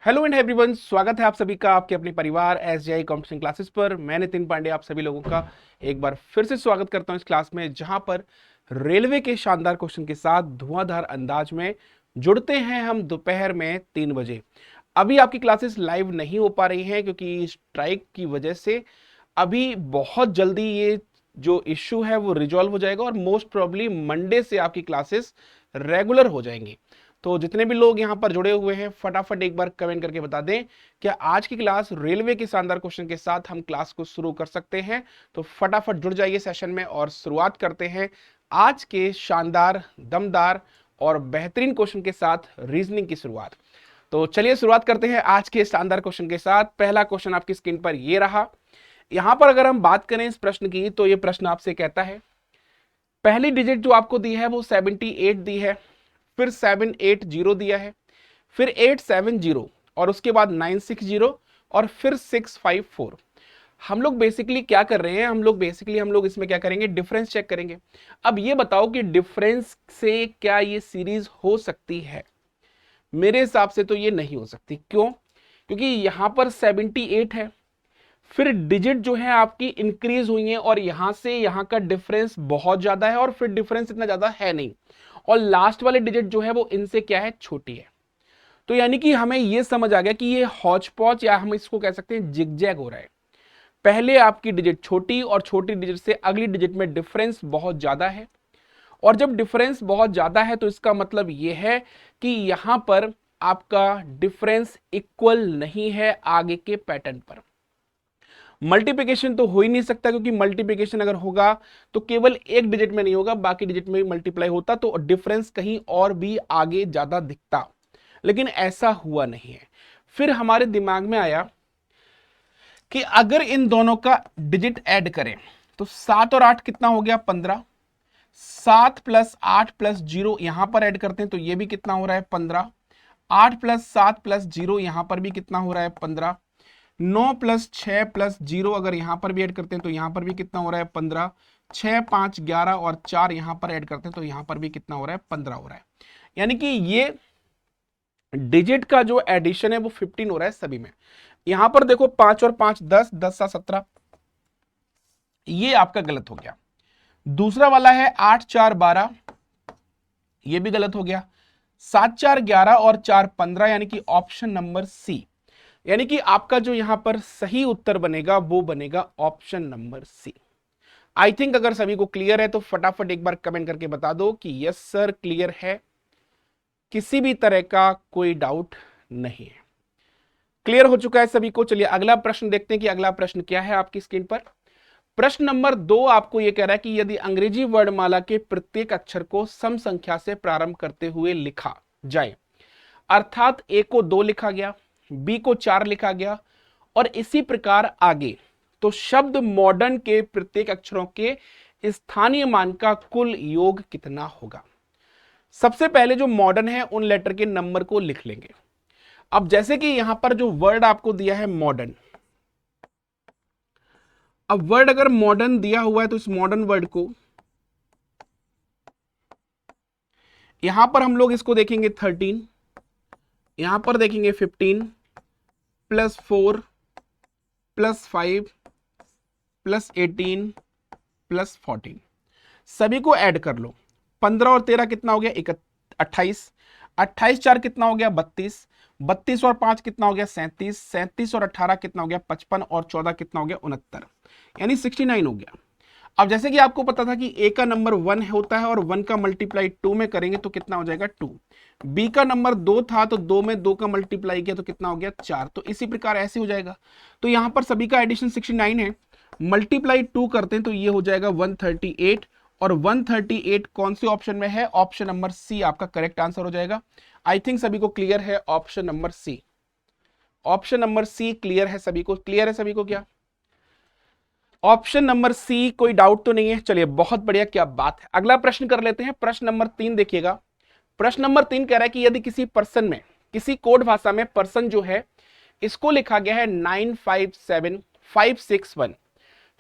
Hello and everyone, स्वागत है आप सभी का आपके अपने परिवार एसजीआई कंप्यूटिंग क्लासेस पर। मैं नितिन पांडे आप सभी लोगों का एक बार फिर से स्वागत करता हूं इस क्लास में, जहां पर रेलवे के शानदार क्वेश्चन के साथ धुआंधार अंदाज में जुड़ते हैं हम दोपहर में 3 बजे। अभी आपकी क्लासेस लाइव नहीं हो पा रही हैं क्योंकि स्ट्राइक की वजह से। अभी बहुत जल्दी ये जो इश्यू है वो रिजॉल्व हो जाएगा और मोस्ट प्रोबेबली मंडे से आपकी क्लासेस रेगुलर हो जाएंगी। तो जितने भी लोग यहाँ पर जुड़े हुए हैं फटाफट एक बार कमेंट करके बता दें क्या आज की क्लास रेलवे के शानदार क्वेश्चन के साथ हम क्लास को शुरू कर सकते हैं। तो फटाफट जुड़ जाइए सेशन में और शुरुआत करते हैं आज के शानदार, दमदार और बेहतरीन क्वेश्चन के साथ रीजनिंग की शुरुआत। तो चलिए शुरुआत करते हैं आज के शानदार क्वेश्चन के साथ। पहला क्वेश्चन आपकी स्क्रीन पर ये रहा। यहां पर अगर हम बात करें इस प्रश्न की तो ये प्रश्न आपसे कहता है पहली डिजिट जो आपको दी है वो 78 दी है, फिर 780 दिया है, फिर 870 और उसके बाद 960 और फिर 654। हम लोग बेसिकली क्या कर रहे हैं, हम लोग इसमें क्या करेंगे, डिफरेंस चेक करेंगे। अब ये बताओ कि डिफरेंस से क्या ये सीरीज हो सकती है। मेरे हिसाब से तो ये नहीं हो सकती। क्यों? क्योंकि यहां पर 78 है, फिर डिजिट जो है आपकी इंक्रीज हुई है और यहां से यहां का डिफरेंस बहुत ज्यादा है और फिर डिफरेंस इतना ज्यादा है नहीं, और लास्ट वाले डिजिट जो है वो इनसे क्या है, छोटी है। तो यानी कि हमें ये समझ आ गया कि ये हौच पौच या हम इसको कह सकते हैं जिगजैग हो रहा है। पहले आपकी डिजिट छोटी और छोटी डिजिट से अगली डिजिट में डिफरेंस बहुत ज्यादा है, और जब डिफरेंस बहुत ज्यादा है तो इसका मतलब यह है कि यहां पर आपका डिफरेंस इक्वल नहीं है आगे के पैटर्न पर। मल्टीप्लिकेशन तो हो ही नहीं सकता, क्योंकि मल्टीप्लिकेशन अगर होगा तो केवल एक डिजिट में नहीं होगा, बाकी डिजिट में भी मल्टीप्लाई होता तो डिफरेंस कहीं और भी आगे ज्यादा दिखता, लेकिन ऐसा हुआ नहीं है। फिर हमारे दिमाग में आया कि अगर इन दोनों का डिजिट ऐड करें तो 7 और 8 कितना हो गया, 15। 7 प्लस 8 प्लस 0 यहां पर ऐड करते हैं तो ये भी कितना हो रहा है, 15। 8 प्लस 7 प्लस 0 यहां पर भी कितना हो रहा है, 15। 9 प्लस 6 प्लस 0 अगर यहां पर भी ऐड करते हैं तो यहां पर भी कितना हो रहा है, 15। 6 5 11 और 4 यहां पर ऐड करते हैं तो यहां पर भी कितना हो रहा है, 15 हो रहा है। यानी कि ये डिजिट का जो एडिशन है वो 15 हो रहा है सभी में। यहां पर देखो 5 और 5 10, 10 सा 17, ये आपका गलत हो गया। दूसरा वाला है 8 4 12, ये भी गलत हो गया। 7 4 11 और 4 15, यानी कि ऑप्शन नंबर सी। यानी कि आपका जो यहां पर सही उत्तर बनेगा वो बनेगा option number C. I think अगर सभी को क्लियर है तो फटाफट एक बार कमेंट करके बता दो कि यस सर क्लियर है, किसी भी तरह का कोई डाउट नहीं है, क्लियर हो चुका है सभी को। चलिए अगला प्रश्न देखते हैं कि अगला प्रश्न क्या है आपकी स्क्रीन पर। प्रश्न नंबर 2 आपको यह कह रहा है कि यदि अंग्रेजी वर्णमाला के प्रत्येक अक्षर को सम संख्या से प्रारंभ करते हुए लिखा जाए, अर्थात ए को 2 लिखा गया, बी को 4 लिखा गया और इसी प्रकार आगे, तो शब्द मॉडर्न के प्रत्येक अक्षरों के स्थानीय मान का कुल योग कितना होगा। सबसे पहले जो मॉडर्न है उन लेटर के नंबर को लिख लेंगे। अब जैसे कि यहां पर जो वर्ड आपको दिया है मॉडर्न, अब वर्ड अगर मॉडर्न दिया हुआ है तो इस मॉडर्न वर्ड को यहां पर हम लोग इसको देखेंगे 13, यहां पर देखेंगे 15 प्लस 4 प्लस 5 प्लस 18 प्लस 14, सभी को ऐड कर लो। 15 और 13 कितना हो गया, 28। 28 4 कितना हो गया, 32। 32 और 5 कितना हो गया, 37। 37 और 18 कितना हो गया, 55 और 14 कितना हो गया, 69, यानी 69 हो गया। अब जैसे कि आपको पता था कि ए का नंबर 1 होता है और 1 का मल्टीप्लाई 2 में करेंगे तो कितना हो जाएगा, 2। बी का नंबर 2 था तो 2 में 2 का मल्टीप्लाई किया तो कितना हो गया, 4। तो इसी प्रकार ऐसे हो जाएगा। तो यहां पर सभी का एडिशन 69 है, मल्टीप्लाई 2 करते हैं तो ये हो जाएगा 138, और 138 कौन से ऑप्शन में है, ऑप्शन नंबर सी आपका करेक्ट आंसर हो जाएगा। आई थिंक सभी को क्लियर है, option number C. Option number C clear है सभी को, क्लियर है सभी को क्या, ऑप्शन नंबर सी, कोई डाउट तो नहीं है। चलिए बहुत बढ़िया, क्या बात है। अगला प्रश्न कर लेते हैं, प्रश्न नंबर 3 देखिएगा। प्रश्न नंबर 3 कह रहा है कि यदि किसी पर्सन में, किसी कोड भाषा में पर्सन जो है इसको लिखा गया है 957561,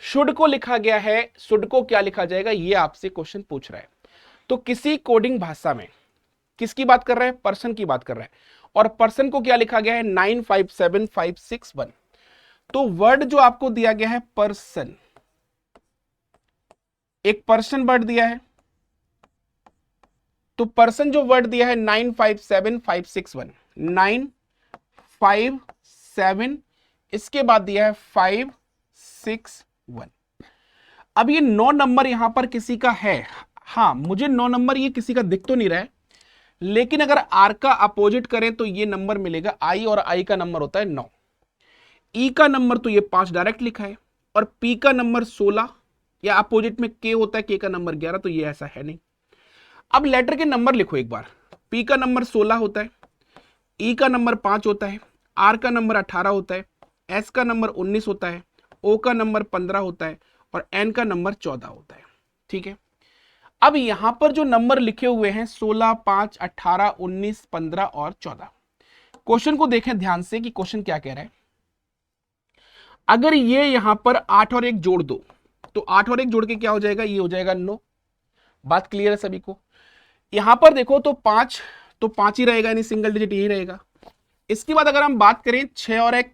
शुड को लिखा गया है, शुड को क्या लिखा जाएगा, ये आपसे क्वेश्चन पूछ रहा है। तो किसी कोडिंग भाषा में किसकी बात कर रहा है, पर्सन की बात कर रहा है, और पर्सन को क्या लिखा गया है 957561। तो वर्ड जो आपको दिया गया है पर्सन, एक पर्सन वर्ड दिया है, तो पर्सन जो वर्ड दिया है 957561, 957, इसके बाद दिया है 561। अब ये 9 नंबर यहां पर किसी का है, हाँ मुझे 9 नंबर ये किसी का दिख तो नहीं रहा है, लेकिन अगर आर का अपोजिट करें तो ये नंबर मिलेगा आई, और आई का नंबर होता है 9, ई का नंबर तो ये 5 डायरेक्ट लिखा है, और पी का नंबर 16, या अपोजिट में के होता है, के का नंबर 11, तो ये ऐसा है नहीं। अब लेटर के नंबर लिखो एक बार, पी का नंबर 16 होता है, ई का नंबर 5 होता है, आर का नंबर 18 होता है, एस का नंबर 19 होता है, ओ का नंबर 15 होता है, और एन का नंबर 14 होता है। ठीक है, अब यहां पर जो नंबर लिखे हुए हैं 16, 5, 18, 19, 15 और 14, क्वेश्चन को देखें ध्यान से कि क्वेश्चन क्या कह रहा है। अगर ये यहां पर 8 और 1 जोड़ दो, तो 8 और 1 जोड़ के क्या हो जाएगा, ये हो जाएगा 9। बात क्लियर है सभी को? यहां पर देखो तो 5, तो 5 ही रहेगा, यानी सिंगल डिजिट यही रहेगा। इसके बाद अगर हम बात करें 6 और 1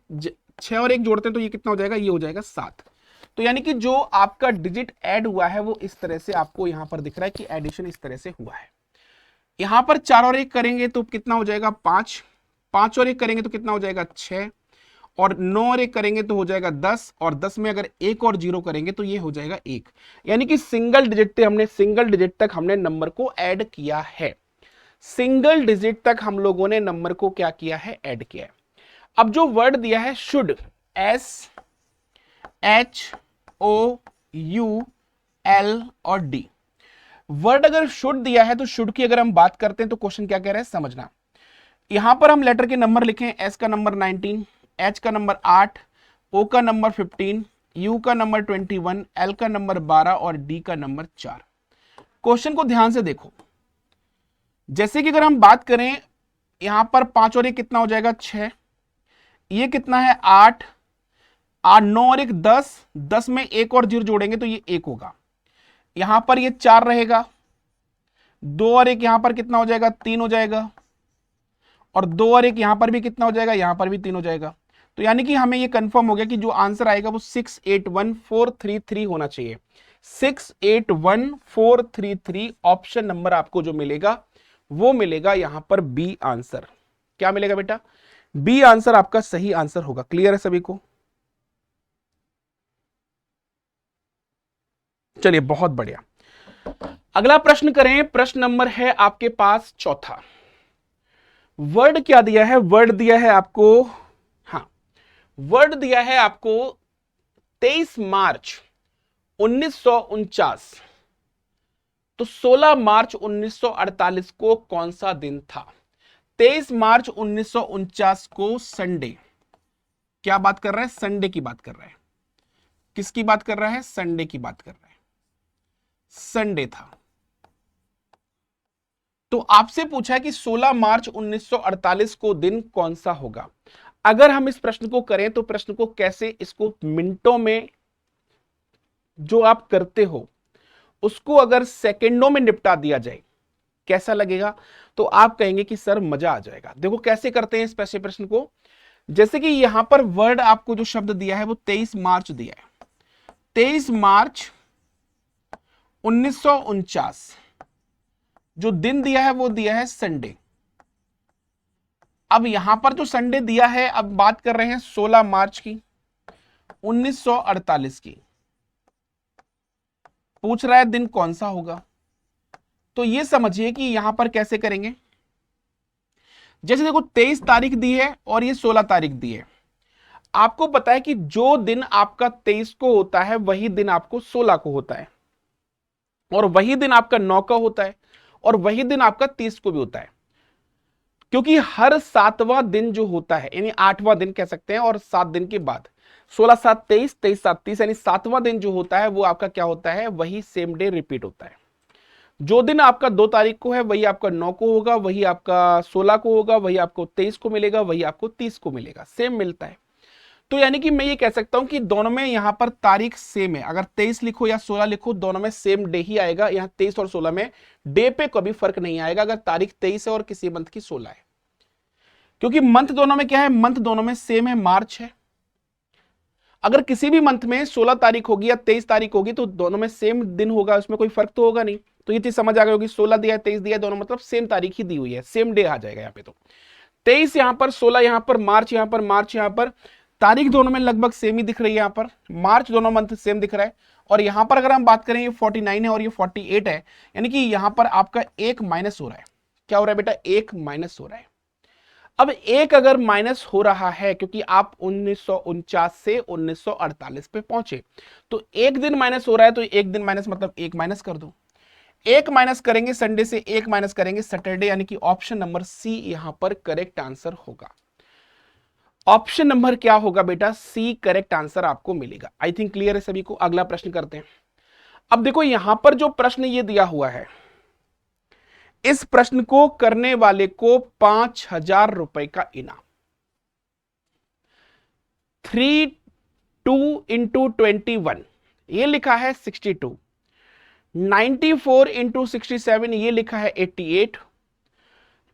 जोड़ते हैं तो ये कितना हो जाएगा, ये हो जाएगा 7। तो यानी कि जो आपका डिजिट ऐड हुआ है वो इस तरह से आपको यहां पर दिख रहा है कि एडिशन इस तरह से हुआ है। यहां पर 4 और 1 करेंगे तो कितना हो जाएगा 5, 5 और 1 करेंगे तो कितना हो जाएगा 6, और 9 और 1 करेंगे तो हो जाएगा 10, और 10 में अगर 1 और 0 करेंगे तो ये हो जाएगा 1। यानी कि सिंगल डिजिट तक हमने नंबर को ऐड किया है, सिंगल डिजिट तक हम लोगों ने नंबर को क्या किया है, ऐड किया है। अब जो वर्ड दिया है शुड, SHOUL और D, वर्ड अगर शुड दिया है तो शुड की अगर हम बात करते हैं तो क्वेश्चन क्या कह रहा है समझना। यहां पर हम लेटर के नंबर लिखें, S का नंबर 19, H का नंबर 8, O का नंबर 15, U का नंबर 21, L का नंबर 12 और D का नंबर 4। क्वेश्चन को ध्यान से देखो, जैसे कि अगर हम बात करें यहां पर 5 और 1 कितना हो जाएगा 6, ये कितना है 8, 9 और 1 10, 10 में 1 और 0 जोड़ेंगे तो ये 1 होगा। यहां पर ये 4 रहेगा, 2 और 1 यहां पर कितना हो जाएगा 3 हो जाएगा, और 2 और 1 यहां पर भी कितना हो जाएगा, यहां पर भी 3 हो जाएगा। तो यानी कि हमें ये कंफर्म हो गया कि जो आंसर आएगा वो 681433 होना चाहिए। 681433 ऑप्शन नंबर आपको जो मिलेगा वो मिलेगा यहां पर बी आंसर। क्या मिलेगा बेटा, बी आंसर आपका सही आंसर होगा। क्लियर है सभी को? चलिए बहुत बढ़िया, अगला प्रश्न करें। प्रश्न नंबर है आपके पास चौथा। वर्ड क्या दिया है, वर्ड दिया है आपको, हाँ वर्ड दिया है आपको 23 मार्च 1949। तो 16 मार्च 1948 को कौन सा दिन था? 23 मार्च 1949 को संडे, क्या बात कर रहा है, संडे की बात कर रहा है। किसकी बात कर रहा है, संडे की बात कर रहा है, संडे था। तो आपसे पूछा कि 16 मार्च 1948 को दिन कौन सा होगा। अगर हम इस प्रश्न को करें तो प्रश्न को कैसे, इसको मिनटों में जो आप करते हो उसको अगर सेकंडों में निपटा दिया जाए कैसा लगेगा, तो आप कहेंगे कि सर मजा आ जाएगा। देखो कैसे करते हैं इस पैसे प्रश्न को। जैसे कि यहां पर वर्ड आपको जो शब्द दिया है वो 23 मार्च दिया है, 23 मार्च 1949, जो दिन दिया है वो दिया है संडे। अब यहां पर जो संडे दिया है, अब बात कर रहे हैं 16 मार्च की 1948 की, पूछ रहा है दिन कौन सा होगा। तो ये समझिए कि यहां पर कैसे करेंगे। जैसे देखो 23 तारीख दी है और ये 16 तारीख दी है। आपको पता है कि जो दिन आपका 23 को होता है वही दिन आपको 16 को होता है, और वही दिन आपका 9 का होता है, और वही दिन आपका 30 को भी होता है। क्योंकि हर 7वां दिन जो होता है, यानी 8वां दिन कह सकते हैं, और 7 दिन के बाद 16 7 23, 23 7 30, यानी 7वां दिन जो होता है वो आपका क्या होता है, वही सेम डे रिपीट होता है। जो दिन आपका 2 तारीख को है वही आपका 9 को होगा, वही आपका 16 को होगा, वही आपको 23 को मिलेगा, वही आपको 30 को मिलेगा, सेम मिलता है। तो यानी कि मैं ये कह सकता हूं कि दोनों में यहां पर तारीख सेम है। अगर 23 लिखो या 16 लिखो, दोनों में सेम डे ही आएगा। यहां 23 और 16 में डे पे कभी फर्क नहीं आएगा, अगर तारीख 23 है और किसी मंथ की 16 है। क्योंकि मंथ दोनों में क्या है, मंथ दोनों में सेम है, मार्च है। अगर किसी भी मंथ में 16 तारीख होगी या 23 तारीख होगी तो दोनों में सेम दिन होगा, उसमें कोई फर्क तो होगा नहीं। तो ये चीज समझ आ गई होगी, 16 दिया है 23 दिया है, दोनों मतलब सेम तारीख ही दी हुई है, सेम डे आ जाएगा यहाँ पे। तो 23 यहां पर, 16 यहां पर, मार्च यहां पर, मार्च यहां पर, तारीख दोनों में लगभग सेम ही दिख रही है। यहां पर मार्च दोनों मंथ सेम दिख रहा है। और यहां पर अगर हम बात करें, ये 49 है और ये 48 है, यानी कि यहां पर आपका एक माइनस हो रहा है। क्या हो रहा है बेटा, एक माइनस हो रहा है। अब एक अगर माइनस हो रहा है क्योंकि आप 1949 से 1948 पे पहुंचे, तो एक दिन माइनस हो रहा है, तो एक दिन माइनस मतलब एक माइनस कर दो। एक माइनस करेंगे संडे से, एक माइनस करेंगे सैटरडे, यानी कि ऑप्शन नंबर सी यहां पर करेक्ट आंसर होगा। ऑप्शन नंबर क्या होगा बेटा, सी करेक्ट आंसर आपको मिलेगा। आई थिंक क्लियर है सभी को। अगला प्रश्न करते हैं। अब देखो यहां पर जो प्रश्न ये दिया हुआ है, इस प्रश्न को करने वाले को 5,000 रुपए का इनाम। 3 2 इंटू 21 ये लिखा है 62, 94 इंटू 67 ये लिखा है 88,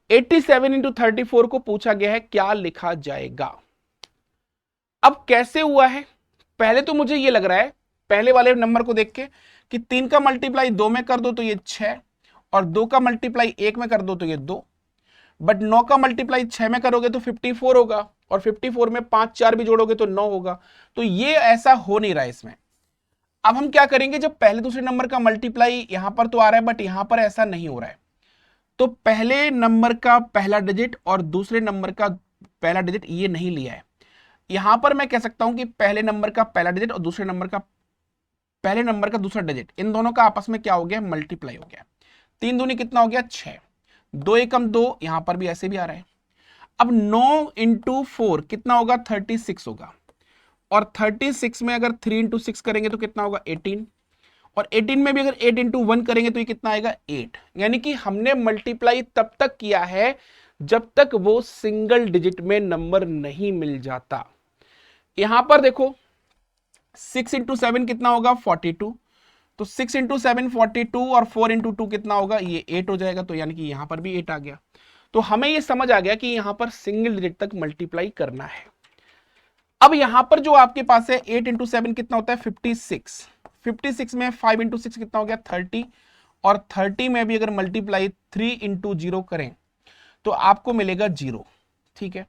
87 इंटू 34 को पूछा गया है क्या लिखा जाएगा। अब कैसे हुआ है, पहले तो मुझे ये लग रहा है पहले वाले नंबर को देख के कि 3 का मल्टीप्लाई 2 में कर दो तो ये 6, और 2 का मल्टीप्लाई 1 में कर दो तो ये 2, बट 9 का मल्टीप्लाई 6 में करोगे तो 54 होगा, और 54 में 5 4 भी जोड़ोगे तो 9 होगा। तो ये ऐसा हो नहीं रहा है इसमें। अब हम क्या करेंगे, जब पहले दूसरे नंबर का मल्टीप्लाई यहां पर तो आ रहा है बट यहां पर ऐसा नहीं हो रहा है, तो पहले नंबर का पहला डिजिट और दूसरे नंबर का पहला डिजिट ये नहीं लिया है। यहां पर मैं कह सकता हूं कि पहले नंबर का पहला डिजिट और दूसरे नंबर का पहले नंबर का दूसरा डिजिट, इन दोनों का आपस में क्या हो गया, मल्टीप्लाई हो गया। 3 दूनी कितना हो गया, 6, 2 एकम 2, यहां पर भी ऐसे भी आ रहा है। अब 9 इंटू 4 कितना होगा, 36 होगा, और 36 में अगर 3 इंटू 6 करेंगे तो कितना होगा, 18, और 18 में भी अगर 8 इंटू 1 करेंगे तो ये कितना आएगा, 8। यानी कि हमने मल्टीप्लाई तब तक किया है जब तक वो सिंगल डिजिट में नंबर नहीं मिल जाता। यहां पर देखो 6 इंटू 7 कितना होगा, 42, तो 6 इंटू 7 42, और 4 इंटू 2 कितना होगा, ये 8 हो जाएगा। तो यानी कि यहां पर भी 8 आ गया। तो हमें ये समझ आ गया कि यहां पर सिंगल डिजिट तक मल्टीप्लाई करना है। अब यहां पर जो आपके पास है 8 इंटू 7 कितना होता है, 56, 56 में 5 इंटू 6 कितना हो गया, 30, और 30 में भी अगर मल्टीप्लाई 3 इंटू 0 करें तो आपको मिलेगा 0। ठीक है,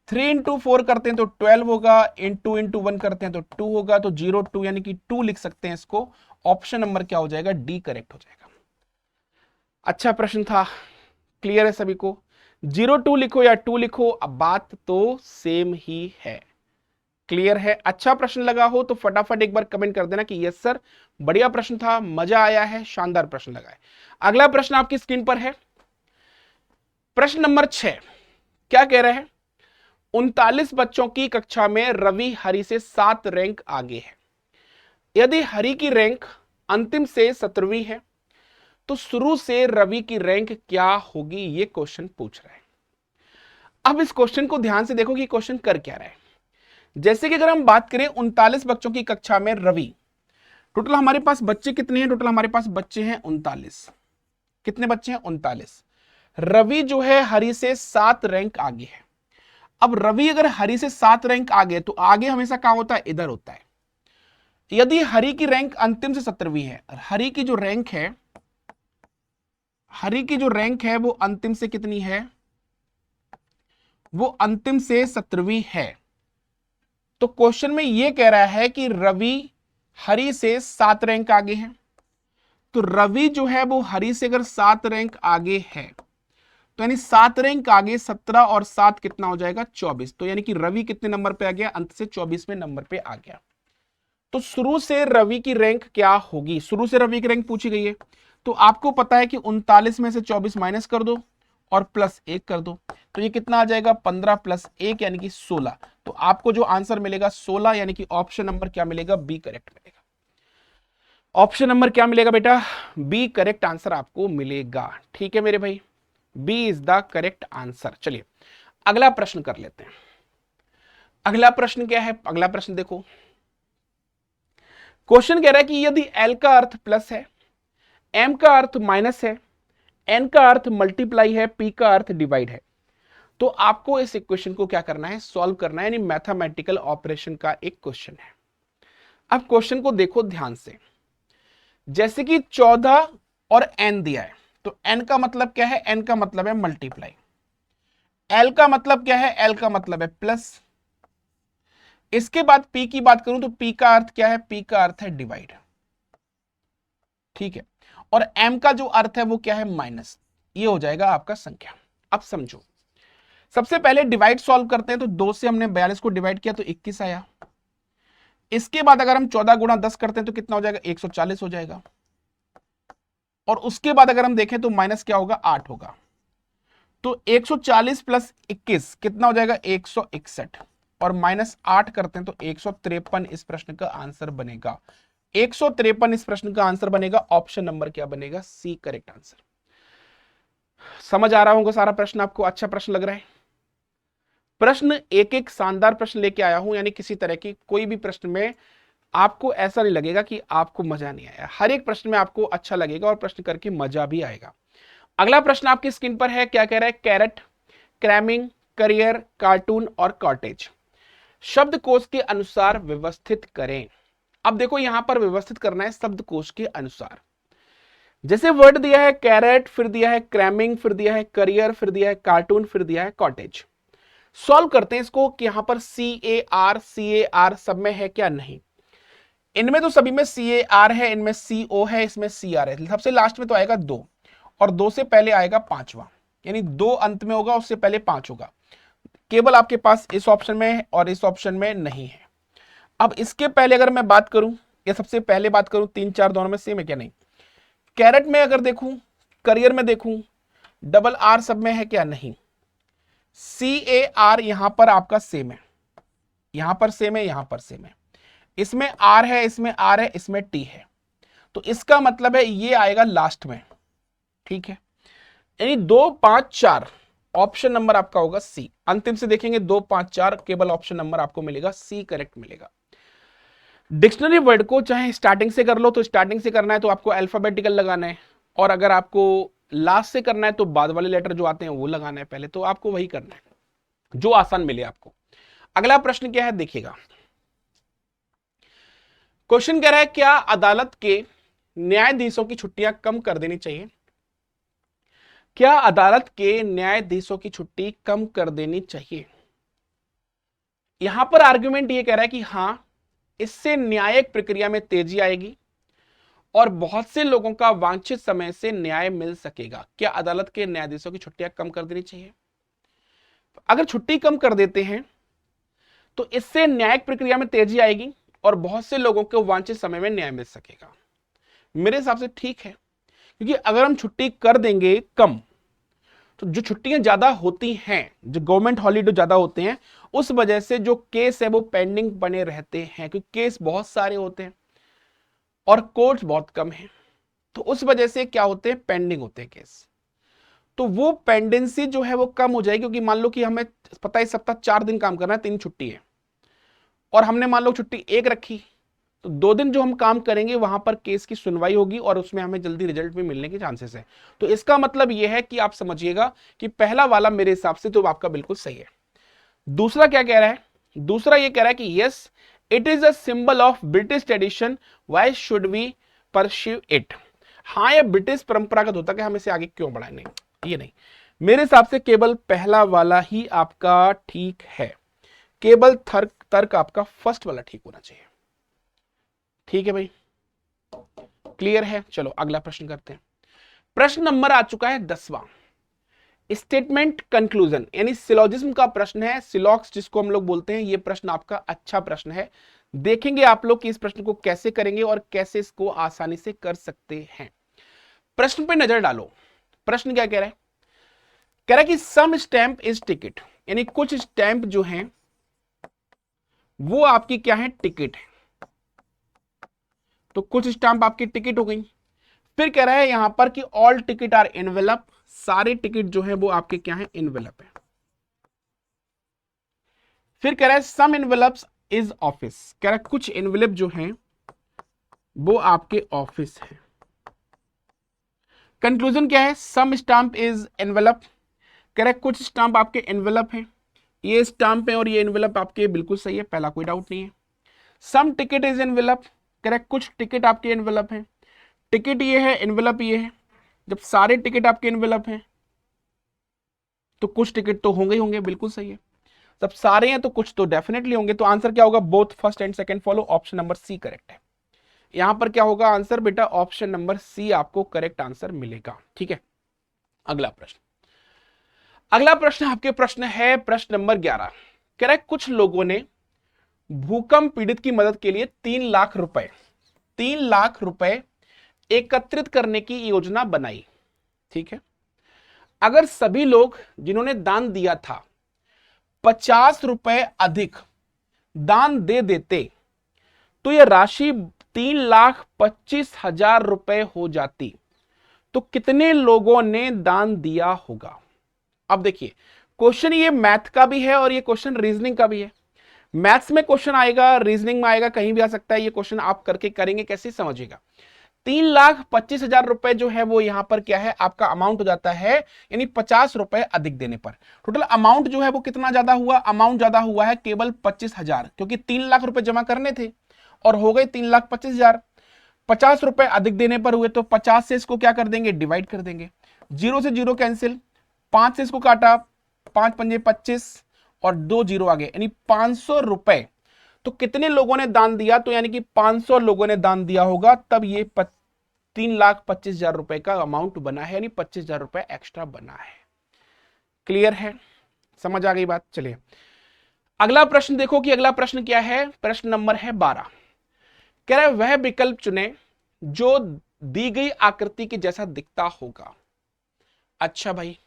3 इंटू 4 करते हैं तो 12 होगा, इंटू इंटू 1 करते हैं तो 2 होगा, तो 0 2 यानी कि 2 लिख सकते हैं इसको। ऑप्शन नंबर क्या हो जाएगा, डी करेक्ट हो जाएगा। अच्छा प्रश्न था, क्लियर है सभी को। 0 2 लिखो या 2 लिखो, अब बात तो सेम ही है। क्लियर है। अच्छा प्रश्न लगा हो तो फटाफट एक बार कमेंट कर देना कि यस सर बढ़िया प्रश्न था, मजा आया है, शानदार प्रश्न लगा है। अगला प्रश्न आपकी स्क्रीन पर है, प्रश्न नंबर 6। क्या कह रहे हैं, 39 बच्चों की कक्षा में रवि हरि से 7 रैंक आगे है। यदि हरि की रैंक अंतिम से 17वीं है तो शुरू से रवि की रैंक क्या होगी, ये क्वेश्चन पूछ रहा है। अब इस क्वेश्चन को ध्यान से देखो कि क्वेश्चन कर क्या रहा है। जैसे कि अगर हम बात करें 39 बच्चों की कक्षा में रवि, टोटल हमारे पास बच्चे कितने हैं, टोटल हमारे पास बच्चे हैं 39। कितने बच्चे हैं, 39। रवि जो है हरि से 7 रैंक आगे है। अब रवि अगर हरि से 7 रैंक आगे, तो आगे हमेशा कहां होता है, इधर होता है। यदि हरि की रैंक अंतिम से 17वीं है, हरि की जो रैंक है, हरि की जो रैंक है वो अंतिम से कितनी है, वो अंतिम से 17वीं है। तो क्वेश्चन में ये कह रहा है कि रवि हरि से 7 रैंक आगे है। तो रवि जो है वो हरि से अगर 7 रैंक आगे है, तो यानी 7 रैंक आगे 17 और 7 कितना हो जाएगा, 24। तो यानी कि रवि कितने नंबर पे आ गया, अंत से 24वें नंबर पे आ गया। तो शुरू से रवि की रैंक क्या होगी, शुरू से रवि की रैंक पूछी गई है। तो आपको पता है कि 39 में से 24 माइनस कर दो और प्लस 1 कर दो, तो ये कितना आ जाएगा, 15 प्लस 1 यानी कि 16। तो आपको जो आंसर मिलेगा 16, यानी कि ऑप्शन नंबर क्या मिलेगा, बी करेक्ट मिलेगा। ऑप्शन नंबर क्या मिलेगा बेटा, बी करेक्ट आंसर आपको मिलेगा। ठीक है मेरे भाई, B is the correct answer. चलिए अगला प्रश्न कर लेते हैं। अगला प्रश्न क्या है, अगला प्रश्न देखो। क्वेश्चन कह रहा है कि यदि एल का अर्थ प्लस है, एम का अर्थ माइनस है, एन का अर्थ मल्टीप्लाई है, पी का अर्थ डिवाइड है, तो आपको इस इक्वेशन को क्या करना है, सॉल्व करना है, यानी मैथमेटिकल ऑपरेशन का एक क्वेश्चन है। अब क्वेश्चन को देखो ध्यान से, जैसे कि 14 और n दिया है, तो n का मतलब क्या है, n का मतलब है मल्टीप्लाई, l का मतलब क्या है, l का मतलब है प्लस। इसके बाद p की बात करूं तो p का अर्थ क्या है, p का अर्थ है डिवाइड, ठीक है। और m का जो अर्थ है वो क्या है, माइनस। ये हो जाएगा आपका संख्या। अब समझो, सबसे पहले डिवाइड सॉल्व करते हैं, तो 2 से हमने 42 को डिवाइड किया तो 21 आया। इसके बाद अगर हम 14 गुणा 10 करते हैं तो कितना हो जाएगा, 140 हो जाएगा। और उसके बाद अगर हम देखें तो माइनस क्या होगा, 8 होगा। तो 140 प्लस 21 कितना हो जाएगा, 161। और माइनस 8 करते हैं तो 153 इस प्रश्न का आंसर बनेगा। 153 इस प्रश्न का आंसर बनेगा। ऑप्शन नंबर क्या बनेगा, सी करेक्ट आंसर। समझ आ रहा होगा सारा प्रश्न आपको, अच्छा प्रश्न लग रहा है। प्रश्न एक एक शानदार प्रश्न लेके आया हूं, यानी किसी तरह की कोई भी प्रश्न में आपको ऐसा नहीं लगेगा कि आपको मजा नहीं आया। हर एक प्रश्न में आपको अच्छा लगेगा और प्रश्न करके मजा भी आएगा। अगला प्रश्न आपकी स्क्रीन पर है, क्या कह रहा है, कैरेट, क्रैमिंग, करियर, कार्टून और कॉटेज शब्दकोश के अनुसार व्यवस्थित करें। अब देखो यहां पर व्यवस्थित करना है शब्दकोश के अनुसार। जैसे वर्ड दिया है कैरेट, फिर दिया है क्रैमिंग, फिर दिया है करियर, फिर दिया है कार्टून, फिर दिया है कॉटेज। सॉल्व करते हैं इसको कि यहां पर CAR सब में है क्या, नहीं। इनमें तो सभी में CAR है, इनमें CO है, इसमें CR है। सबसे लास्ट में तो आएगा 2, और 2 से पहले आएगा 5वां, यानी 2 अंत में होगा, उससे पहले 5 होगा। केवल आपके पास इस ऑप्शन में है और इस ऑप्शन में नहीं है। अब इसके पहले अगर मैं बात करूं, या सबसे पहले बात करूं, 3 4 दोनों में सेम है क्या, नहीं। कैरेट में अगर देखूं, करियर में देखूं, RR सब में है क्या, नहीं। CAR यहां पर आपका सेम है, यहां पर सेम है, यहां पर सेम है। इसमें R है, इसमें R है, इसमें T है। तो इसका मतलब है ये आएगा लास्ट में, ठीक है। यानी 2 5 4 ऑप्शन नंबर आपका होगा सी। अंतिम से देखेंगे 2 5 4 केवल ऑप्शन नंबर आपको मिलेगा सी करेक्ट मिलेगा। डिक्शनरी वर्ड को चाहे स्टार्टिंग से कर लो तो स्टार्टिंग से करना है तो आपको अल्फाबेटिकल लगाना है, और अगर आपको लास्ट से करना है तो बाद वाले लेटर जो आते हैं वो लगाना है पहले। तो आपको वही करना है जो आसान मिले आपको। अगला प्रश्न क्या है देखिएगा। क्वेश्चन कह रहा है, क्या अदालत के न्यायाधीशों की छुट्टियां कम कर देनी चाहिए। क्या अदालत के न्यायाधीशों की छुट्टी कम कर देनी चाहिए। यहां पर आर्गुमेंट ये कह रहा है कि हां, इससे न्यायिक प्रक्रिया में तेजी आएगी और बहुत से लोगों का वांछित समय से न्याय मिल सकेगा। क्या अदालत के न्यायाधीशों की छुट्टियां कम कर देनी चाहिए। अगर छुट्टी कम कर देते हैं तो इससे न्यायिक प्रक्रिया में तेजी आएगी और बहुत से लोगों को वांछित समय में न्याय मिल सकेगा। मेरे हिसाब से ठीक है, क्योंकि अगर हम छुट्टी कर देंगे कम तो जो छुट्टियां ज्यादा होती हैं, जो गवर्नमेंट हॉलीडे ज्यादा होते हैं, उस वजह से जो केस है वो पेंडिंग बने रहते हैं, क्योंकि केस बहुत सारे होते हैं और कोर्ट बहुत कम है। तो उस वजह से क्या होते हैं, पेंडिंग होते हैं केस। तो वो पेंडेंसी जो है वो कम हो जाएगी, क्योंकि मान लो कि हमें पता है इस सप्ताह 4 दिन काम करना है, 3 छुट्टी है, और हमने मान लो छुट्टी 1 रखी, तो 2 दिन जो हम काम करेंगे वहां पर केस की सुनवाई होगी और उसमें हमें जल्दी रिजल्ट भी मिलने के चांसेस है। तो इसका मतलब यह है कि आप समझिएगा कि पहला वाला मेरे हिसाब से तो आपका बिल्कुल सही है। दूसरा क्या कह रहा है, दूसरा ये कह रहा है कि yes it is a symbol of British tradition, why should we pursue it. हाँ, यह ब्रिटिश परंपरागत होता है कि हम इसे आगे क्यों बढ़ाएं, नहीं ये नहीं। मेरे हिसाब से केवल पहला वाला ही आपका ठीक है, केवल तर्क आपका फर्स्ट वाला ठीक होना चाहिए। ठीक है भाई, क्लियर है। चलो अगला प्रश्न करते हैं। प्रश्न नंबर आ चुका है 10वां, स्टेटमेंट कंक्लूजन, यानी सिलोजिज्म का प्रश्न है, सिलॉक्स जिसको हम लोग बोलते हैं। ये प्रश्न आपका अच्छा प्रश्न है। देखेंगे आप लोग कि इस प्रश्न को कैसे करेंगे और कैसे इसको आसानी से कर सकते हैं। प्रश्न पे नजर डालो। प्रश्न क्या कह रहा है, कह रहा है कि सम स्टैंप इज टिकट, यानी कुछ स्टैंप जो हैं वो आपकी क्या है, टिकट है। तो कुछ स्टैंप आपकी टिकट हो गई। फिर कह रहा है यहां पर कि ऑल टिकट आर एनवेलप, सारे टिकट जो है वो आपके क्या है, एनवेलप है। फिर कह रहा है सम एनवेलप्स इज ऑफिस, कह रहा है कुछ एनवेलप जो हैं वो आपके ऑफिस है। कंक्लूजन क्या है, सम स्टैंप इज एनवेलप, कह रहा है कुछ स्टाम्प आपके एनवेलप हैं, ये स्टाम्प है और ये एनवेलप आपके, बिल्कुल सही है, पहला कोई डाउट नहीं है। सम टिकट इज एनवेलप, कह रहा है कुछ टिकट आपके एनवेलप हैं, टिकट ये है, एनवेलप ये है। जब सारे टिकट आपके एनवेलप हैं तो कुछ टिकट तो होंगे ही होंगे, बिल्कुल सही है। जब सारे हैं तो कुछ तो डेफिनेटली होंगे, तो आंसर क्या होगा, both first and second follow, option number C correct है। यहां पर क्या होगा आंसर बेटा, ऑप्शन नंबर सी आपको करेक्ट आंसर मिलेगा। ठीक है, अगला प्रश्न, अगला प्रश्न आपके प्रश्न है प्रश्न नंबर 11। कह रहा है कुछ लोगों ने भूकंप पीड़ित की मदद के लिए 3 लाख रुपए, 3 लाख रुपए एकत्रित करने की योजना बनाई। ठीक है, अगर सभी लोग जिन्होंने दान दिया था 50 रुपए अधिक दान दे देते तो यह राशि 3,25,000 रुपए हो जाती, तो कितने लोगों ने दान दिया होगा। अब देखिए, क्वेश्चन ये मैथ का भी है और ये क्वेश्चन रीजनिंग का भी है। मैथ्स में क्वेश्चन आएगा, रीजनिंग में आएगा, कहीं भी आ सकता है। ये क्वेश्चन आप करके करेंगे कैसे समझिएगा। 3,25,000 रुपए जो है वो यहां पर क्या है, आपका अमाउंट हो जाता है, यानी 50 रुपए अधिक देने पर टोटल अमाउंट जो है वो कितना ज्यादा हुआ, अमाउंट ज्यादा हुआ है केवल 25,000, क्योंकि 3 लाख रुपए जमा करने थे और हो गए 3,25,000। 50 रुपए अधिक देने पर हुए, तो 50 से इसको क्या कर देंगे, डिवाइड कर देंगे। 0 से 0 कैंसिल, 5 से इसको काटा, 5 पंजे 25 और 2 जीरो आ गए, यानी 500 रुपए। तो कितने लोगों ने दान दिया, तो यानी कि 500 लोगों ने दान दिया होगा, तब ये 3,25,000 रुपए का अमाउंट बना है, यानी 25,000 रुपए एक्स्ट्रा बना है। क्लियर है, समझ आ गई बात। चलिए अगला प्रश्न देखो कि अगला प्रश्न क्या है, प्रश्न नंबर है 12। कह रहा है वह विकल्प चुने जो दी गई आकृति के जैसा दिखता होगा। अच्छा भाई,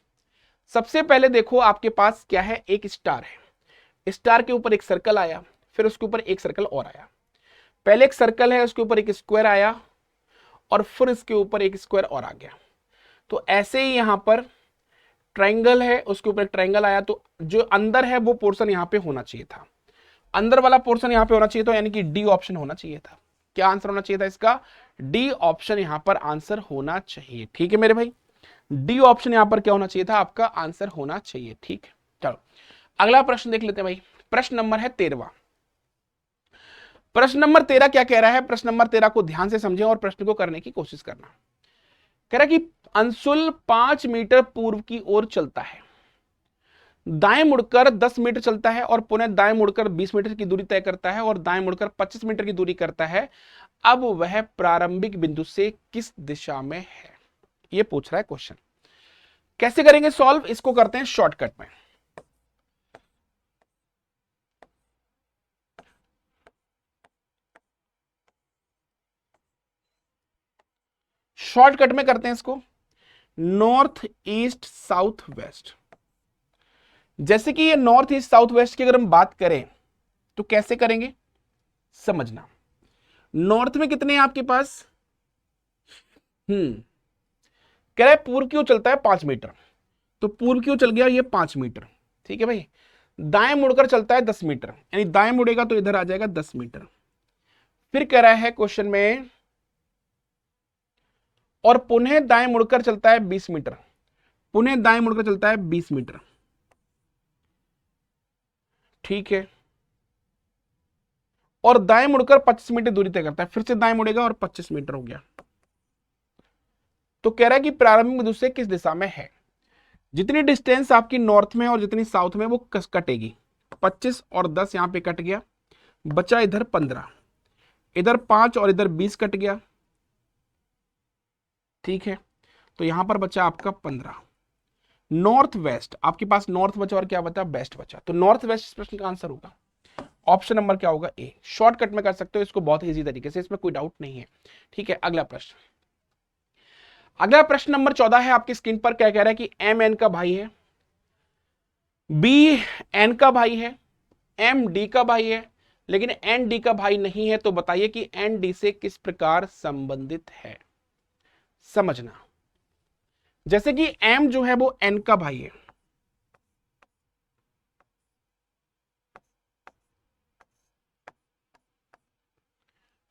सबसे पहले देखो आपके पास क्या है, एक स्टार है, स्टार के ऊपर एक सर्कल आया, फिर उसके ऊपर एक सर्कल और आया। पहले एक सर्कल है, उसके ऊपर एक स्क्वायर आया और फिर इसके ऊपर एक स्क्वायर और आ गया। तो ऐसे ही यहां पर ट्रायंगल है, उसके ऊपर एक ट्रायंगल आया, तो जो अंदर है वो पोर्शन यहां पे होना चाहिए था, अंदर वाला पोर्शन यहां पे होना चाहिए था, यानी कि डी ऑप्शन होना चाहिए था। क्या आंसर होना चाहिए था इसका, डी ऑप्शन यहां पर आंसर होना चाहिए। ठीक है मेरे भाई, डी ऑप्शन यहां पर क्या होना चाहिए था, आपका आंसर होना चाहिए। ठीक है, चलो अगला प्रश्न देख लेते हैं भाई। प्रश्न नंबर है 13। प्रश्न नंबर 13 क्या कह रहा है, प्रश्न नंबर 13 को ध्यान से समझें और प्रश्न को करने की कोशिश करना। कह रहा है कि अंशुल 5 मीटर पूर्व की ओर चलता है, दाएं मुड़कर 10 मीटर चलता है और पुनः दाएं मुड़कर 20 मीटर की दूरी तय करता है और दाएं मुड़कर 25 मीटर की दूरी करता है। अब वह प्रारंभिक बिंदु से किस दिशा में है, यह पूछ रहा है क्वेश्चन। कैसे करेंगे सॉल्व, इसको करते हैं शॉर्टकट में। शॉर्टकट में करते हैं इसको, नॉर्थ ईस्ट साउथ वेस्ट। जैसे कि ये नॉर्थ ईस्ट साउथ वेस्ट की अगर हम बात करें तो कैसे करेंगे समझना। नॉर्थ में कितने हैं आपके पास, कह रहा है पूर्व की ओर चलता है 5 मीटर, तो पूर्व की ओर चल गया ये 5 मीटर। ठीक है भाई, दाएं मुड़कर चलता है 10 मीटर, यानी दाएं मुड़ेगा तो इधर आ जाएगा 10 मीटर। फिर कह रहा है क्वेश्चन में, और पुनः दाएं मुड़कर चलता है 20 मीटर, पुनः दाएं मुड़कर चलता है 20 मीटर। ठीक है, और दाएं मुड़कर 25 मीटर दूरी तय करता है, फिर से दाएं मुड़ेगा और 25 मीटर हो गया। तो कह रहा है कि प्रारंभिक बिंदु से किस दिशा में है। जितनी डिस्टेंस आपकी नॉर्थ में और जितनी साउथ में वो कटेगी, 25 और 10 यहां पे कट गया, बचा इधर 15, इधर 5 और इधर 20 कट गया। ठीक है, तो यहां पर बचा आपका 15। नॉर्थ वेस्ट आपके पास नॉर्थ बचा और क्या बचा, वेस्ट बचा, तो नॉर्थ वेस्ट इस प्रश्न का आंसर होगा। ऑप्शन नंबर क्या होगा, ए। शॉर्टकट में कर सकते हो इसको बहुत इजी तरीके से, इसमें कोई डाउट नहीं है। ठीक है, अगला प्रश्न, अगला प्रश्न नंबर 14 है आपकी स्क्रीन पर। क्या कह रहा है कि एम एन का भाई है, बी एन का भाई है, एम डी का भाई है, लेकिन एन डी का भाई नहीं है, तो बताइए कि एन डी से किस प्रकार संबंधित है। समझना, जैसे कि एम जो है वो एन का भाई है,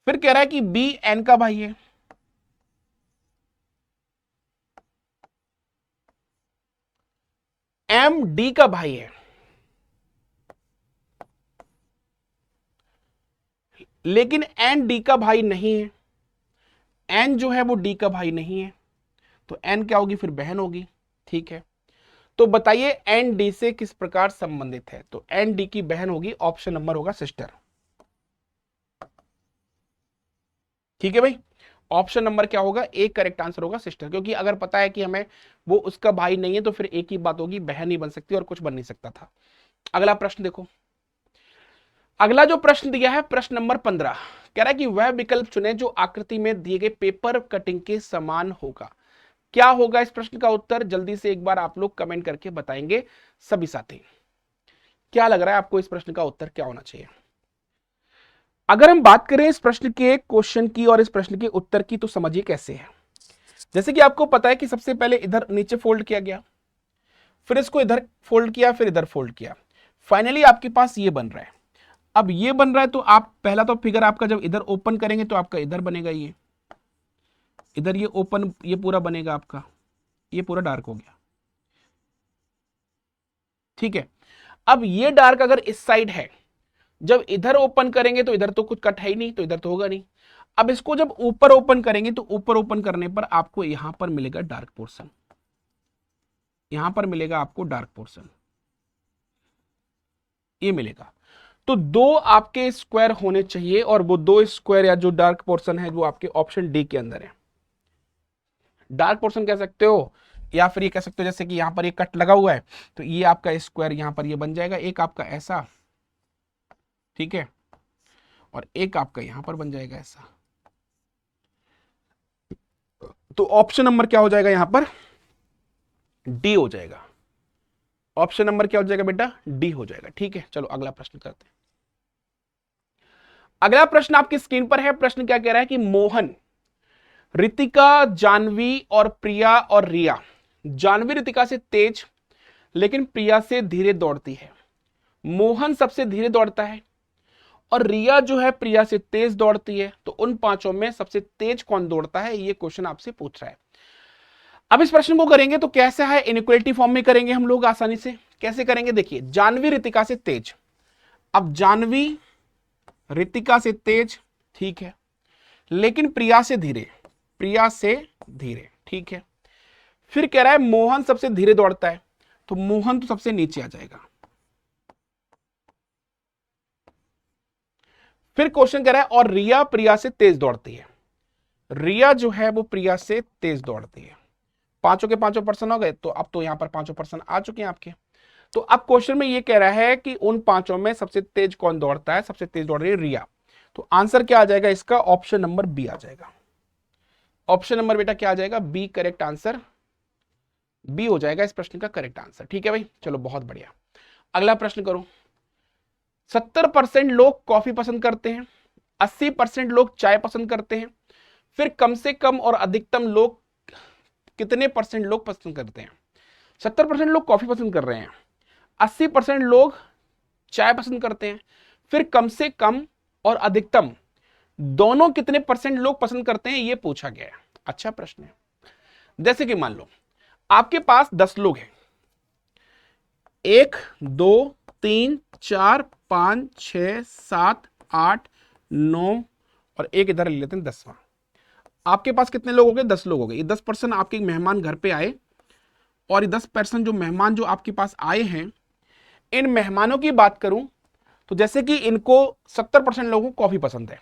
फिर कह रहा है कि बी एन का भाई है, डी का भाई है, लेकिन एन डी का भाई नहीं है। एन जो है वो डी का भाई नहीं है, तो एन क्या होगी फिर? बहन होगी। ठीक है, तो बताइए एन डी से किस प्रकार संबंधित है? तो एन डी की बहन होगी, ऑप्शन नंबर होगा सिस्टर। ठीक है भाई, ऑप्शन नंबर क्या होगा? एक करेक्ट आंसर होगा सिस्टर, क्योंकि अगर पता है कि हमें वो उसका भाई नहीं है तो फिर एक ही बात होगी, बहन ही बन सकती और कुछ बन नहीं सकता था। अगला प्रश्न देखो, अगला जो प्रश्न दिया है प्रश्न नंबर 15, कह रहा है कि वह विकल्प चुने जो आकृति में दिए गए पेपर कटिंग के समान होगा। क्या होगा इस प्रश्न का उत्तर? जल्दी से एक बार आप लोग कमेंट करके बताएंगे सभी साथी। क्या लग रहा है आपको इस प्रश्न का उत्तर क्या होना चाहिए? अगर हम बात करें इस प्रश्न के क्वेश्चन की और इस प्रश्न के उत्तर की, तो समझिए कैसे है। जैसे कि आपको पता है कि सबसे पहले इधर नीचे फोल्ड किया गया, फिर इसको इधर फोल्ड किया, फिर इधर फोल्ड किया, फाइनली आपके पास ये बन रहा है। अब ये बन रहा है तो आप पहला तो फिगर आपका जब इधर ओपन करेंगे तो आपका इधर बनेगा, ये इधर ये ओपन, ये पूरा बनेगा आपका, ये पूरा डार्क हो गया। ठीक है, अब ये डार्क अगर इस साइड है, जब इधर ओपन करेंगे तो इधर तो कुछ कट है ही नहीं, तो इधर तो होगा नहीं। अब इसको जब ऊपर ओपन करेंगे तो ऊपर ओपन करने पर आपको यहां पर मिलेगा डार्क पोर्शन, यहां पर मिलेगा आपको डार्क पोर्शन, ये मिलेगा। तो दो आपके स्क्वायर होने चाहिए, और वो दो स्क्वायर या जो डार्क पोर्शन है वो आपके ऑप्शन डी के अंदर है। डार्क पोर्शन कह सकते हो, या फिर ये कह सकते हो जैसे कि यहां पर ये कट लगा हुआ है तो ये आपका स्क्वायर यहां पर ये बन जाएगा, एक आपका ऐसा, ठीक है, और एक आपका यहां पर बन जाएगा ऐसा। तो ऑप्शन नंबर क्या हो जाएगा? यहां पर डी हो जाएगा। ऑप्शन नंबर क्या हो जाएगा बेटा? डी हो जाएगा। ठीक है, चलो अगला प्रश्न करते हैं। अगला प्रश्न आपकी स्क्रीन पर है। प्रश्न क्या कह रहा है कि मोहन, रितिका, जानवी और प्रिया और रिया, जानवी रितिका से तेज लेकिन प्रिया से धीरे दौड़ती है। मोहन सबसे धीरे दौड़ता है और रिया जो है प्रिया से तेज दौड़ती है, तो उन पांचों में सबसे तेज कौन दौड़ता है? ये क्वेश्चन आपसे पूछ रहा है। अब इस प्रश्न को करेंगे तो कैसे है? इनइक्वालिटी फॉर्म में करेंगे हम लोग आसानी से। कैसे करेंगे? देखिए, जानवी रितिका से तेज, अब जानवी रितिका से तेज, ठीक है, लेकिन प्रिया से धीरे, प्रिया से धीरे, ठीक है। फिर कह रहा है मोहन सबसे धीरे दौड़ता है, तो मोहन तो सबसे नीचे आ जाएगा। फिर क्वेश्चन कह रहा है और रिया प्रिया से तेज दौड़ती है, रिया जो है वो प्रिया से तेज दौड़ती है। पांचों के पांचों पर्सन हो गए, तो अब तो यहां पर पांचों पर्सन आ चुके हैं आपके। तो अब क्वेश्चन में ये कह रहा है कि उन पांचों में सबसे तेज कौन दौड़ता है? सबसे तेज दौड़ रही है रिया। तो आंसर क्या आ जाएगा इसका? ऑप्शन नंबर बी आ जाएगा। ऑप्शन नंबर बेटा क्या आ जाएगा? बी करेक्ट आंसर, बी हो जाएगा इस प्रश्न का करेक्ट आंसर। ठीक है भाई, चलो बहुत बढ़िया। अगला प्रश्न करो। 70% लोग कॉफी पसंद करते हैं, 80% लोग चाय पसंद करते हैं, फिर कम से कम और अधिकतम लोग कितने परसेंट लोग पसंद करते हैं? 70% लोग कॉफी पसंद कर रहे हैं, 80% लोग चाय पसंद करते हैं, फिर कम से कम और अधिकतम दोनों कितने परसेंट लोग पसंद करते हैं, ये पूछा गया है। अच्छा प्रश्न है। जैसे कि मान लो आपके पास 10 लोग हैं, 1 2 3 4 5 6 7 8 9 और एक इधर ले लेते हैं 10वां। आपके पास कितने लोग हो गए? 10 लोग हो गए। ये 10% आपके मेहमान घर पे आए, और ये 10% जो मेहमान जो आपके पास आए हैं, इन मेहमानों की बात करूं तो जैसे कि इनको 70% लोगों को कॉफी पसंद है,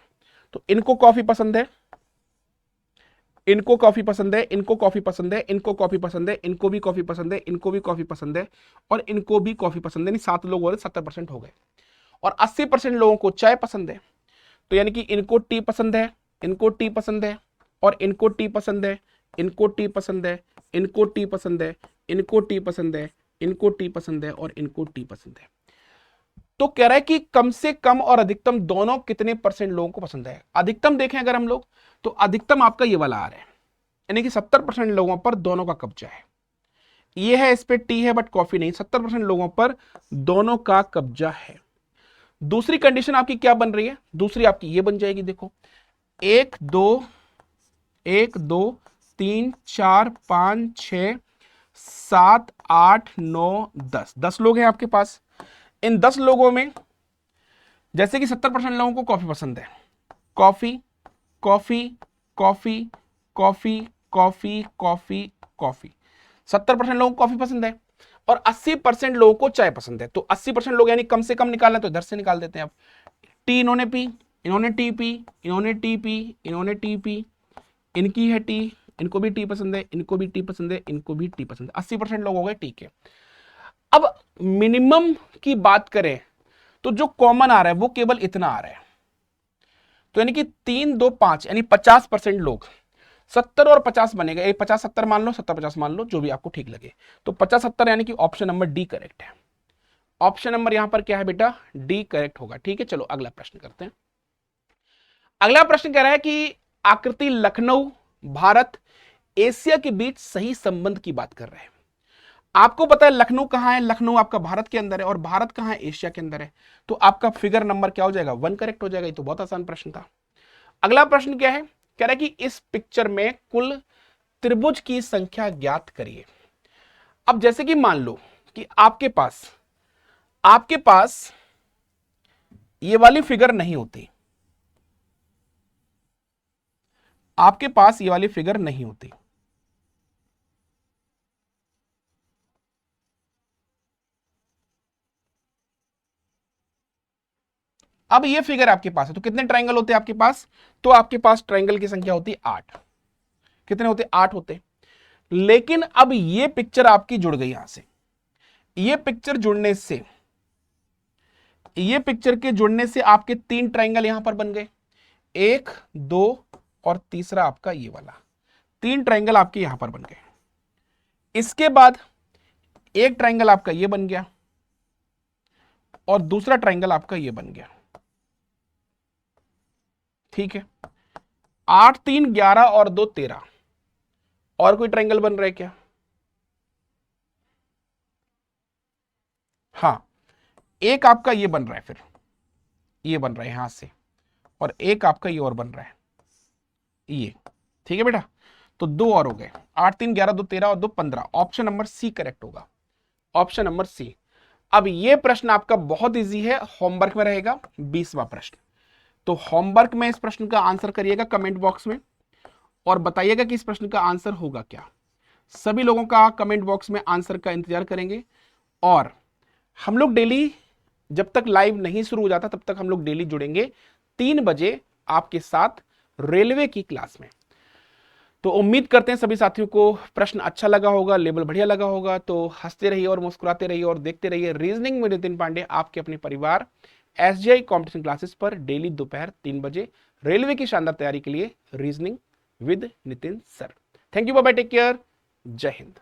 तो इनको कॉफी पसंद है, इनको कॉफी पसंद है, इनको कॉफी पसंद है, इनको कॉफी पसंद है, इनको भी कॉफी पसंद है, इनको भी कॉफी पसंद है, और इनको भी कॉफी पसंद है। यानी 7 लोग हो गए, 70% हो गए। और 80% लोगों को चाय पसंद है, तो यानी कि इनको टी पसंद है, इनको टी पसंद है, और इनको टी पसंद है, इनको टी पसंद है, इनको टी पसंद है, इनको टी पसंद है, इनको टी पसंद है, और इनको टी पसंद है। तो कह रहा है कि कम से कम और अधिकतम दोनों कितने परसेंट लोगों को पसंद है? अधिकतम देखें अगर हम लोग, तो अधिकतम आपका ये वाला आ रहा है, यानी कि 70% लोगों पर दोनों का कब्जा है। ये है, इस पे टी है बट कॉफी नहीं, 70% लोगों पर दोनों का कब्जा है। दूसरी कंडीशन आपकी क्या बन रही है? दूसरी आपकी ये बन जाएगी, देखो 1 2 3 4 5 6 7, 8, 9, 10, 10 लोग हैं आपके पास। इन 10 लोगों में जैसे कि 70% लोगों को कॉफी पसंद है, coffee coffee coffee coffee coffee coffee coffee, 70% लोगों को कॉफी पसंद है और 80% लोगों को चाय पसंद है। तो 80% लोग यानी कम से कम निकालना, तो इधर से निकाल देते हैं। अब टी इन्होंने पी, इन्होंने टी पी, इन्होंने टी पी, इन्होंने टी पी, इनकी है टी, इनको भी टी पसंद है, इनको भी टी पसंद है, इनको भी टी पसंद है। 80% लोग हो गए, ठीक है। अब मिनिमम की बात करें तो जो कॉमन आ रहा है वो केवल इतना आ रहा है, तो यानी कि 3, 2, 5 यानी 50% लोग, 70 और 50 बनेगा, 50, 70 मान लो, 70, 50 मान लो, जो भी आपको ठीक लगे। तो 50, 70 यानी कि ऑप्शन नंबर डी करेक्ट है। ऑप्शन नंबर यहां पर क्या है बेटा, डी करेक्ट होगा। ठीक है, चलो अगला प्रश्न करते हैं। अगला प्रश्न कह रहा है कि आकृति लखनऊ भारत एशिया के बीच सही संबंध की बात कर रहे हैं। आपको पता है लखनऊ कहां है, लखनऊ आपका भारत के अंदर है और भारत कहां है, एशिया के अंदर है। तो आपका फिगर नंबर क्या हो जाएगा, 1 करेक्ट हो जाएगा। ये तो बहुत आसान प्रश्न था। अगला प्रश्न क्या है, कह रहा है कि इस पिक्चर में कुल त्रिभुज की संख्या ज्ञात करिए। अब जैसे कि मान लो कि आपके पास ये वाली फिगर नहीं होती, आपके पास ये वाली फिगर नहीं होती, अब ये फिगर आपके पास है तो कितने ट्रायंगल होते हैं आपके पास, तो आपके पास ट्रायंगल की संख्या होती है 8। कितने होते, 8 होते। लेकिन अब ये पिक्चर आपकी जुड़ गई यहां से, ये पिक्चर जुड़ने से, ये पिक्चर के जुड़ने से आपके 3 ट्रायंगल यहां पर बन गए, 1, 2 और तीसरा आपका ये वाला, 3 ट्रायंगल आपके यहां पर बन गए। इसके बाद एक ट्रायंगल आपका ये बन गया और दूसरा ट्रायंगल आपका ये बन गया। ठीक है, 8, 3, 11 और 2, 13। और कोई ट्रायंगल बन रहा है क्या, हाँ, एक आपका ये बन रहा है, फिर ये बन रहा है यहां से, और एक आपका ये और बन रहा है ये। ठीक है बेटा, तो 2 और हो गए, 8, 3, 11, 2, 13 और 2, 15। ऑप्शन नंबर सी करेक्ट होगा, ऑप्शन नंबर सी। अब ये प्रश्न आपका बहुत इजी है, होमवर्क में रहेगा 20वां प्रश्न। तो होमवर्क में इस प्रश्न का आंसर करिएगा कमेंट बॉक्स में और बताइएगा कि इस प्रश्न का आंसर होगा क्या। सभी लोगों का कमेंट बॉक्स में आंसर का इंतजार करेंगे। और हम लोग डेली, जब तक लाइव नहीं शुरू हो जाता तब तक हम लोग डेली जुड़ेंगे 3 बजे आपके साथ रेलवे की क्लास में। तो उम्मीद करते हैं सभी साथियों को प्रश्न अच्छा लगा होगा, लेवल बढ़िया लगा होगा। तो हंसते रहिए और मुस्कुराते रहिए और देखते रहिए रीजनिंग में नितिन पांडे, आपके अपने परिवार एसजीआई कॉम्पिटिशन क्लासेस पर डेली दोपहर 3 बजे रेलवे की शानदार तैयारी के लिए reasoning with Nitin sir. Thank you, bye bye, take care, Jai Hind.